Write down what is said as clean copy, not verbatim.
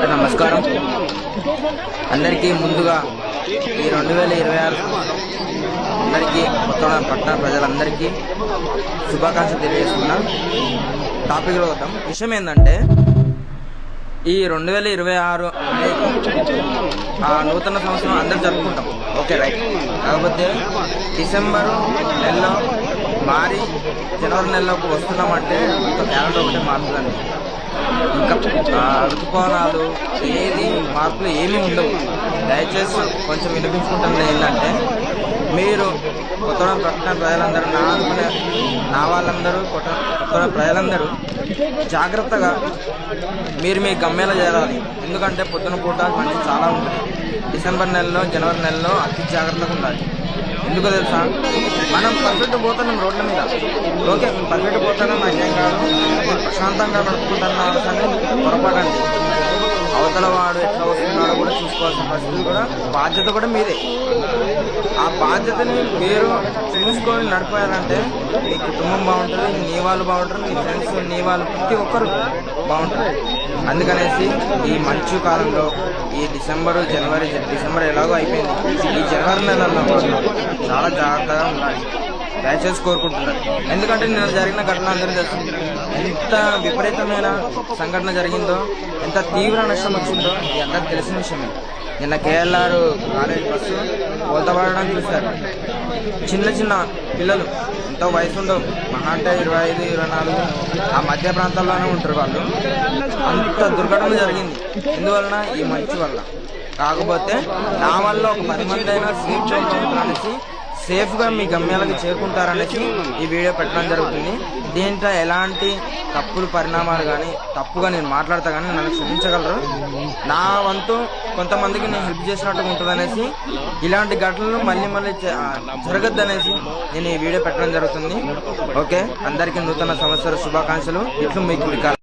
నమస్కారం అందరికీ ముందుగా ఈ 2026 అందరికీ కొత్తగూడెం పట్టణ ప్రజలందరికీ శుభాకాంక్షలు తెలియజేస్తున్నా. టాపిక్లో వద్దాం. విషయం ఏంటంటే ఈ 2026 నూతన సంవత్సరం అందరూ జరుపుకుంటాం. Okay right. కాకపోతే డిసెంబరు నెలలో మారి జనవరి నెలలోకి వస్తున్నామంటే ఒక క్యాలెండర్ ఒకటే మారుతుందండి. ఇంకా ఋతుపవనాలు ఏది మార్పులు ఏమీ ఉండవు. దయచేసి కొంచెం వినిపించుకుంటుంది ఏంటంటే, మీరు కొత్తగూడెం పట్టణ ప్రజలందరూ నా వాళ్ళందరూ కొత్తగూడెం ప్రజలందరూ జాగ్రత్తగా మీరు మీ గమ్యాల చేరాలి. ఎందుకంటే పొద్దున పూట మంచి చాలా ఉంటుంది. డిసెంబర్ నెలలో జనవరి నెలలో అతి జాగ్రత్తగా ఉండాలి. ఎందుకో తెలుసా, మనం పర్ఫెక్ట్ పోతున్నాం రోడ్ల మీద. ఓకే, పర్ఫెక్ట్ పోతానో నాకేం కాదు, ప్రశాంతంగా నడుపుకుంటున్న అవసరాన్ని పొరపాటండి. అవతల వాడు ఎట్లా వస్తున్నాడో కూడా చూసుకోవాల్సిన పరిస్థితి కూడా బాధ్యత కూడా మీదే. ఆ బాధ్యతని మీరు చూసుకొని నడిపారంటే మీ కుటుంబం బాగుంటుంది, నీ వాళ్ళు బాగుంటారు, నీ ఫ్రెండ్స్, నీ వాళ్ళు ప్రతి ఒక్కరు బాగుంటారు. అందుకనేసి ఈ మంచు కాలంలో ఈ డిసెంబర్ ఎలాగో అయిపోయింది, ఈ జనవరి నెలలో చాలా జాగ్రత్తగా ఉండాలి. దయచేసి కోరుకుంటున్నారు. ఎందుకంటే నిన్న జరిగిన ఘటన అందరూ తెలుసు. ఎంత విపరీతమైన సంఘటన జరిగిందో, ఎంత తీవ్ర నష్టం వచ్చిందో ఇది అందరికి తెలిసిన విషయమే. నిన్న KLR కాలేజ్ బస్సు కోల్తపడడం చూశారు. చిన్న పిల్లలు, ఎంతో వయసు ఉండవు, మహా అంటే 25, 24 ఆ మధ్య ప్రాంతాల్లోనే ఉంటారు వాళ్ళు. అంత దుర్ఘటన జరిగింది ఎందువలన? ఈ మంచు వల్ల. కాకపోతే నా వల్ల ఒక 10 మంది అయినా సేఫ్ అనేసి సేఫ్గా మీ గమ్యాలకు చేరుకుంటారనేసి ఈ వీడియో పెట్టడం జరుగుతుంది. దీంట్లో ఎలాంటి తప్పులు పరిణామాలు కానీ తప్పుగా నేను మాట్లాడతా కానీ నన్ను క్షమించగలరు. నా వంతు కొంతమందికి నేను హెల్ప్ చేసినట్టుగా ఉంటుందనేసి, ఇలాంటి ఘటనలు మళ్ళీ జరగద్దనేసి నేను ఈ వీడియో పెట్టడం జరుగుతుంది. ఓకే, అందరికీ నూతన సంవత్సర శుభాకాంక్షలు. ఇట్లు మీ గుడికాల.